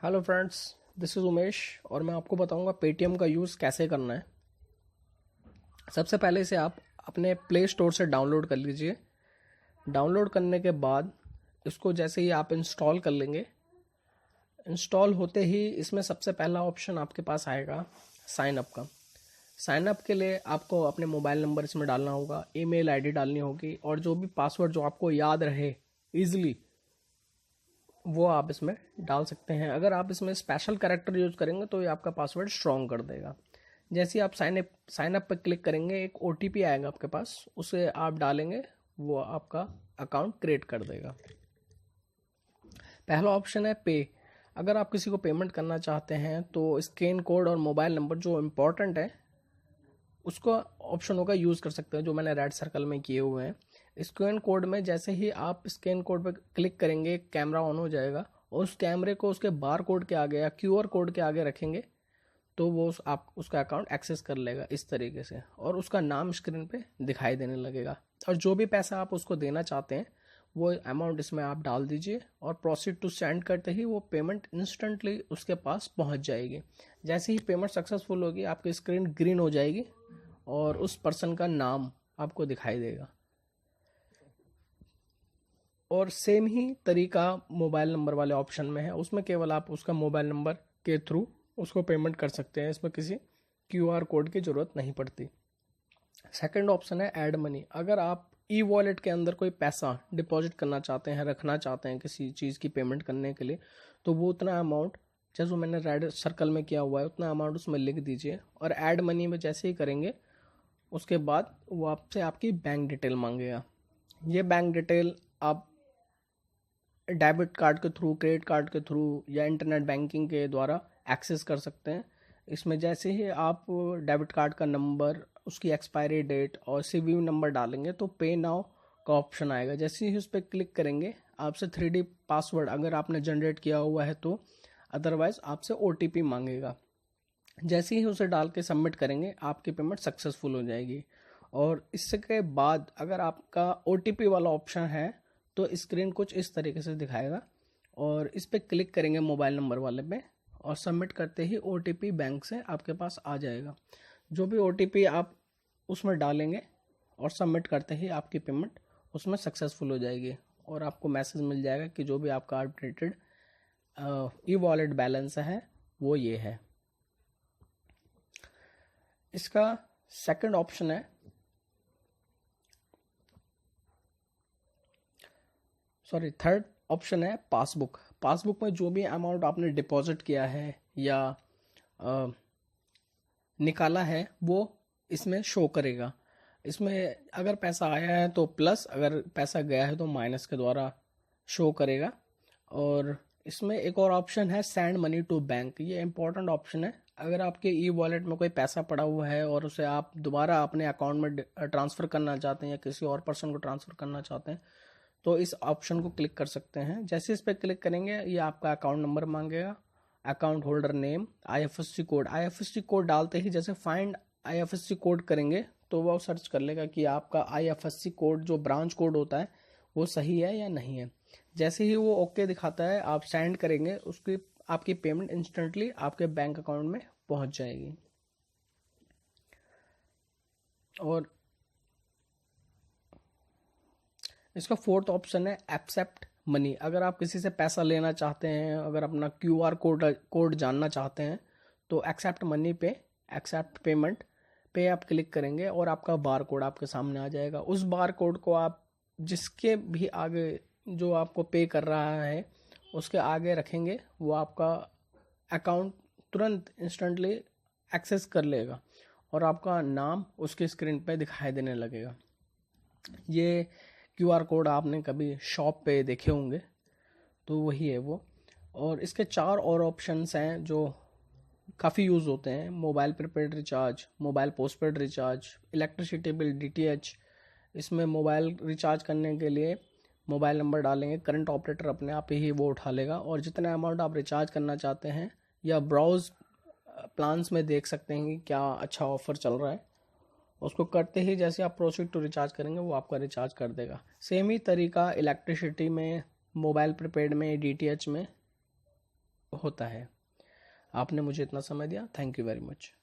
Hello friends, this is Umesh और मैं आपको बताऊंगा पेटीएम का यूज़ कैसे करना है। सबसे पहले इसे आप अपने प्ले स्टोर से डाउनलोड कर लीजिए। डाउनलोड करने के बाद इसको जैसे ही आप इंस्टॉल कर लेंगे, इंस्टॉल होते ही इसमें सबसे पहला ऑप्शन आपके पास आएगा साइन अप का। साइन अप के लिए आपको अपने मोबाइल नंबर इसमें डालना होगा, ईमेल आईडी डालनी होगी और जो भी पासवर्ड जो आपको याद रहे इजीली वो आप इसमें डाल सकते हैं। अगर आप इसमें स्पेशल कैरेक्टर यूज़ करेंगे तो ये आपका पासवर्ड स्ट्रॉन्ग कर देगा। जैसे ही आप साइन अप पर क्लिक करेंगे, एक ओटीपी आएगा आपके पास, उसे आप डालेंगे, वो आपका अकाउंट क्रिएट कर देगा। पहला ऑप्शन है पे। अगर आप किसी को पेमेंट करना चाहते हैं तो स्कैन कोड और मोबाइल नंबर जो इम्पोर्टेंट है उसको ऑप्शन होगा यूज़ कर सकते हैं, जो मैंने रेड सर्कल में किए हुए हैं। स्कैन कोड में जैसे ही आप स्कैन कोड पर क्लिक करेंगे, कैमरा ऑन हो जाएगा और उस कैमरे को उसके बार कोड के आगे या क्यूआर कोड के आगे रखेंगे तो वो आप उसका अकाउंट एक्सेस कर लेगा इस तरीके से, और उसका नाम स्क्रीन पे दिखाई देने लगेगा। और जो भी पैसा आप उसको देना चाहते हैं वो अमाउंट इसमें आप डाल दीजिए और प्रोसीड टू सेंड करते ही वो पेमेंट इंस्टेंटली उसके पास पहुंच जाएगी। जैसे ही पेमेंट सक्सेसफुल होगी आपकी स्क्रीन ग्रीन हो जाएगी और उस पर्सन का नाम आपको दिखाई देगा। और सेम ही तरीका मोबाइल नंबर वाले ऑप्शन में है, उसमें केवल आप उसका मोबाइल नंबर के थ्रू उसको पेमेंट कर सकते हैं, इसमें किसी क्यूआर कोड की ज़रूरत नहीं पड़ती। सेकंड ऑप्शन है ऐड मनी। अगर आप ई वॉलेट के अंदर कोई पैसा डिपॉजिट करना चाहते हैं, रखना चाहते हैं किसी चीज़ की पेमेंट करने के लिए, तो वो उतना अमाउंट जैसे मैंने रेड सर्कल में किया हुआ है उतना अमाउंट उसमें लिख दीजिए और ऐड मनी में जैसे ही करेंगे उसके बाद वो आपसे आपकी बैंक डिटेल मांगेगा। ये बैंक डिटेल आप डेबिट कार्ड के थ्रू, क्रेडिट कार्ड के थ्रू या इंटरनेट बैंकिंग के द्वारा एक्सेस कर सकते हैं। इसमें जैसे ही आप डेबिट कार्ड का नंबर, उसकी एक्सपायरी डेट और सीवीवी नंबर डालेंगे तो पे नाउ का ऑप्शन आएगा। जैसे ही उस पर क्लिक करेंगे आपसे 3D पासवर्ड अगर आपने जनरेट किया हुआ है तो, अदरवाइज आपसे ओटीपी मांगेगा। जैसे ही उसे डाल के सबमिट करेंगे आपकी पेमेंट सक्सेसफुल हो जाएगी। और इसके बाद अगर आपका ओटीपी वाला ऑप्शन है तो स्क्रीन कुछ इस तरीके से दिखाएगा और इस पर क्लिक करेंगे मोबाइल नंबर वाले पे और सबमिट करते ही ओटीपी बैंक से आपके पास आ जाएगा। जो भी ओटीपी आप उसमें डालेंगे और सबमिट करते ही आपकी पेमेंट उसमें सक्सेसफुल हो जाएगी और आपको मैसेज मिल जाएगा कि जो भी आपका अपडेटेड ई वॉलेट बैलेंस है वो ये है। इसका सेकंड ऑप्शन है, थर्ड ऑप्शन है पासबुक। पासबुक में जो भी अमाउंट आपने डिपॉजिट किया है या आ, निकाला है वो इसमें शो करेगा। इसमें अगर पैसा आया है तो प्लस, अगर पैसा गया है तो माइनस के द्वारा शो करेगा। और इसमें एक और ऑप्शन है सेंड मनी टू बैंक। ये इंपॉर्टेंट ऑप्शन है। अगर आपके ई वॉलेट में कोई पैसा पड़ा हुआ है और उसे आप दोबारा अपने अकाउंट में ट्रांसफ़र करना चाहते हैं या किसी और पर्सन को ट्रांसफ़र करना चाहते हैं तो इस ऑप्शन को क्लिक कर सकते हैं। जैसे इस पर क्लिक करेंगे ये आपका अकाउंट नंबर मांगेगा, account holder name, IFSC code. IFSC code डालते ही जैसे फाइंड आईएफएससी कोड करेंगे तो वो सर्च कर लेगा कि आपका आईएफएससी कोड जो ब्रांच कोड होता है वो सही है या नहीं है। जैसे ही वो ओके दिखाता है आप सेंड करेंगे, उसकी आपकी पेमेंट इंस्टेंटली आपके बैंक अकाउंट में पहुंच जाएगी। और इसका फोर्थ ऑप्शन है एक्सेप्ट मनी। अगर आप किसी से पैसा लेना चाहते हैं, अगर अपना क्यूआर कोड जानना चाहते हैं तो एक्सेप्ट मनी पे, एक्सेप्ट पेमेंट पे आप क्लिक करेंगे और आपका बार कोड आपके सामने आ जाएगा। उस बार कोड को आप जिसके भी आगे जो आपको पे कर रहा है उसके आगे रखेंगे, वो आपका अकाउंट तुरंत इंस्टेंटली एक्सेस कर लेगा और आपका नाम उसकी स्क्रीन पे दिखाई देने लगेगा। ये क्यूआर कोड आपने कभी शॉप पे देखे होंगे तो वही है वो। और इसके 4 और ऑप्शंस हैं जो काफ़ी यूज़ होते हैं। Mobile prepaid recharge, mobile postpaid recharge, electricity bill, DTH. इसमें मोबाइल रिचार्ज करने के लिए मोबाइल नंबर डालेंगे, करंट ऑपरेटर अपने आप ही वो उठा लेगा और जितना अमाउंट आप रिचार्ज करना चाहते हैं या ब्राउज प्लान्स में देख सकते हैं कि क्या अच्छा ऑफर चल रहा है, उसको करते ही जैसे आप प्रोसीड टू रिचार्ज करेंगे वो आपका रिचार्ज कर देगा। सेम ही तरीका इलेक्ट्रिसिटी में, मोबाइल प्रीपेड में, डीटीएच में होता है। आपने मुझे इतना समय दिया, थैंक यू वेरी मच।